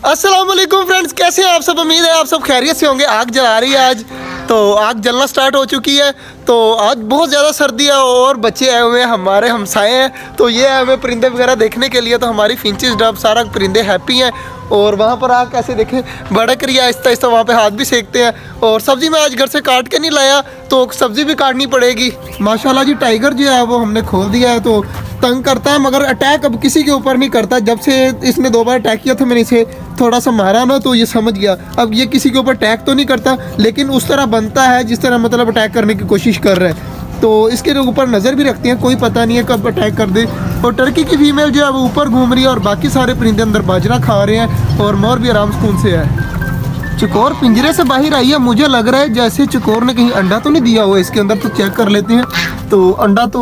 अस्सलाम वालेकुम फ्रेंड्स, कैसे हैं आप सब। उम्मीद है आप सब खैरियत से होंगे। आग जला रही है आज, तो आग जलना स्टार्ट हो चुकी है। तो आज बहुत ज़्यादा सर्दी है और बच्चे आए हुए हैं, हमारे हमसाए हैं। तो ये आए हुए परिंदे वगैरह देखने के लिए। तो हमारी फिंचेस डब सारा परिंदे हैप्पी हैं। और वहाँ पर आग कैसे देखें भड़क रही है आहिस्ता आहिस्ता, वहाँ पे हाथ भी सेकते हैं। और सब्ज़ी मैं आज घर से काट के नहीं लाया, तो सब्ज़ी भी काटनी पड़ेगी। माशाल्लाह जी, टाइगर जो है वो हमने खोल दिया है। तो तंग करता है मगर अटैक अब किसी के ऊपर नहीं करता। जब से इसने 2 बार अटैक किया था, मैंने इसे थोड़ा सा मारा ना, तो ये समझ गया। अब ये किसी के ऊपर अटैक तो नहीं करता, लेकिन उस तरह बनता है जिस तरह मतलब अटैक करने की कोशिश कर रहा है। तो इसके ऊपर नज़र भी रखते हैं, कोई पता नहीं है कब अटैक कर दे। और टर्की की फीमेल जो है वो ऊपर घूम रही है और बाकी सारे परिंदे अंदर बाजरा खा रहे हैं। और मोर भी आराम सुकून से है। चकोर पिंजरे से बाहर आई है, मुझे लग रहा है जैसे चकोर ने कहीं अंडा तो नहीं दिया हुआ इसके अंदर। तो चेक कर लेते हैं। तो अंडा तो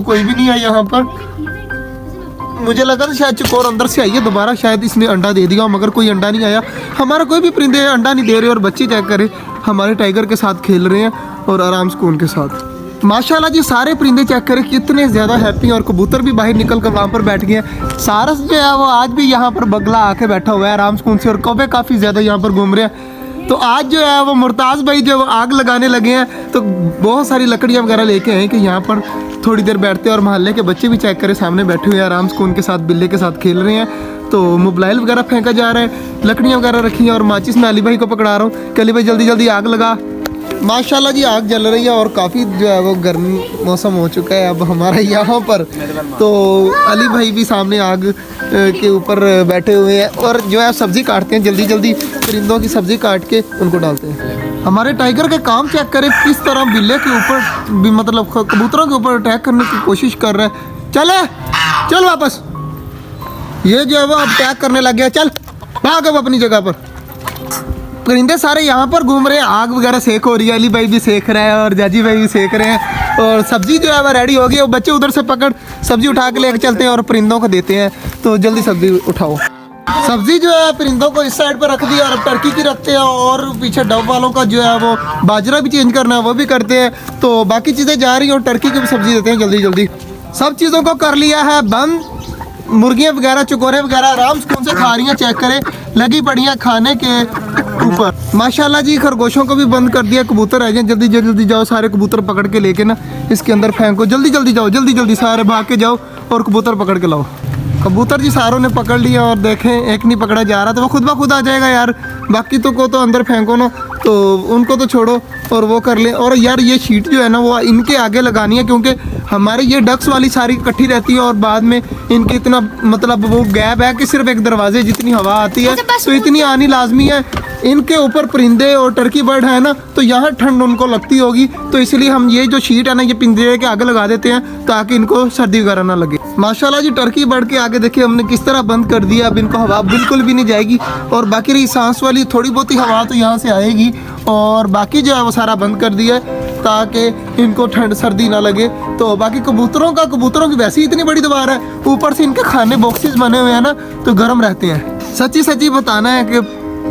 कोई भी नहीं है यहाँ पर। मुझे लगा था शायद चकोर अंदर से आई है दोबारा, शायद इसने अंडा दे दिया, मगर कोई अंडा नहीं आया। हमारा कोई भी परिंदे अंडा नहीं दे रहे। और बच्चे चेक करें, हमारे टाइगर के साथ खेल रहे हैं और आराम सुकून के साथ। माशाल्लाह जी, सारे परिंदे चेक करें कितने ज़्यादा हैप्पी हैं। और कबूतर भी बाहर निकल कर वहाँ पर बैठ गए हैं। सारस जो है वो आज भी यहाँ पर बगला आके बैठा हुआ है आराम सुकून से। और कौवे काफ़ी ज़्यादा यहाँ पर घूम रहे हैं। तो आज जो है वो मुर्ताज़ भाई जो आग लगाने लगे हैं, तो बहुत सारी लकड़ियाँ वगैरह लेके आए कि यहाँ पर थोड़ी देर बैठते हैं। और मोहल्ले के बच्चे भी चेक करें सामने बैठे हुए हैं आराम सुकून के साथ, बिल्ले के साथ खेल रहे हैं। तो मोबाइल वगैरह फेंका जा रहा है, लकड़ियाँ वगैरह रखी हैं। और माचिस मैं अली भाई को पकड़ा रहा हूँ कि अली भाई जल्दी जल्दी आग लगा। माशाल्लाह जी, आग जल रही है और काफ़ी जो है वो गर्मी मौसम हो चुका है अब हमारा यहाँ पर। तो अली भाई भी सामने आग के ऊपर बैठे हुए हैं और जो है सब्ज़ी काटते हैं, जल्दी जल्दी परिंदों की सब्ज़ी काट के उनको डालते हैं। हमारे टाइगर के काम चेक करें किस तरह बिल्ले के ऊपर भी मतलब कबूतरों के ऊपर अटैक करने की कोशिश कर रहा है। चल वापस, ये जो है वो अटैक करने लग गया। चल भाग अब अपनी जगह पर। परिंदे सारे यहाँ पर घूम रहे हैं, आग वगैरह सेक हो रही है। अली भाई भी सेक रहा है और जाजी भाई भी सेक रहे हैं। और सब्जी जो है वो रेडी हो गई है। बच्चे उधर से पकड़ सब्जी उठा के लेकर चलते हैं और परिंदों को देते हैं। तो जल्दी सब्जी उठाओ। सब्जी जो है परिंदों को इस साइड पर रख दी और टर्की की रखते हैं। और पीछे डब वालों का जो है वो बाजरा भी चेंज करना है, वो भी करते हैं। तो बाकी चीज़ें जा रही हैं और टर्की की भी सब्जी देते हैं जल्दी जल्दी। सब चीज़ों को कर लिया है बंद। मुर्गियाँ वगैरह चकोरे वगैरह आराम से उनसे खा रही हैं, चेक करें लगी पड़ी हैं खाने के ऊपर। माशाल्लाह जी, खरगोशों को भी बंद कर दिया। कबूतर आ जाए, जल्दी जल्दी जाओ, सारे कबूतर पकड़ के लेके ना इसके अंदर फेंको। जल्दी जल्दी जाओ, जल्दी जल्दी सारे भाग के जाओ और कबूतर पकड़ के लाओ। कबूतर जी सारों ने पकड़ लिया और देखें एक नहीं पकड़ा जा रहा, तो वो खुद ब खुद आ जाएगा यार। बाकी तो को तो अंदर फेंको ना, तो उनको तो छोड़ो और वो कर ले। और यार ये शीट जो है ना वो इनके आगे लगानी है, क्योंकि हमारे ये डक्स वाली सारी इकट्ठी रहती है। और बाद में इनके इतना मतलब वो गैप है कि सिर्फ एक दरवाजे जितनी हवा आती है, तो इतनी आनी लाजमी है। इनके ऊपर परिंदे और टर्की बर्ड है ना, तो यहाँ ठंड उनको लगती होगी। तो इसलिए हम ये जो शीट है ना, ये पिंजरे के आगे लगा देते हैं ताकि इनको सर्दी वगैरह ना लगे। माशाल्लाह जी, टर्की बर्ड के आगे देखिए हमने किस तरह बंद कर दिया। अब इनको हवा बिल्कुल भी नहीं जाएगी। और बाकी रही सांस वाली थोड़ी बहुत ही हवा तो यहाँ से आएगी। और बाकी जो है वो सारा बंद कर दिया है ताकि इनको ठंड सर्दी ना लगे। तो बाकी कबूतरों की वैसे ही इतनी बड़ी दीवार है, ऊपर से इनके खाने बॉक्सेस बने हुए हैं ना, तो गर्म रहते हैं। सच्ची सच्ची बताना है कि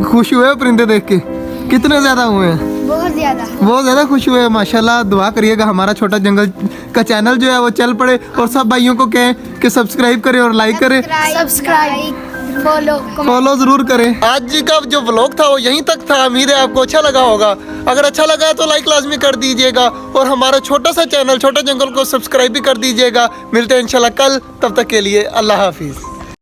खुश हुए परिंदे देख के? कितने ज़्यादा हुए हैं? बहुत ज़्यादा खुश हुए हैं माशाल्लाह। दुआ करिएगा हमारा छोटा जंगल का चैनल जो है वो चल पड़े। और सब भाइयों को कहें कि सब्सक्राइब करें और लाइक करें, फॉलो ज़रूर करें। आज का जो व्लॉग था वो यहीं तक था। उम्मीद है आपको अच्छा लगा होगा। अगर अच्छा लगा है तो लाइक लाजमी कर दीजिएगा। और हमारा छोटा सा चैनल छोटा जंगल को सब्सक्राइब भी कर दीजिएगा। मिलते हैं इंशाल्लाह कल, तब तक के लिए अल्लाह हाफिज़।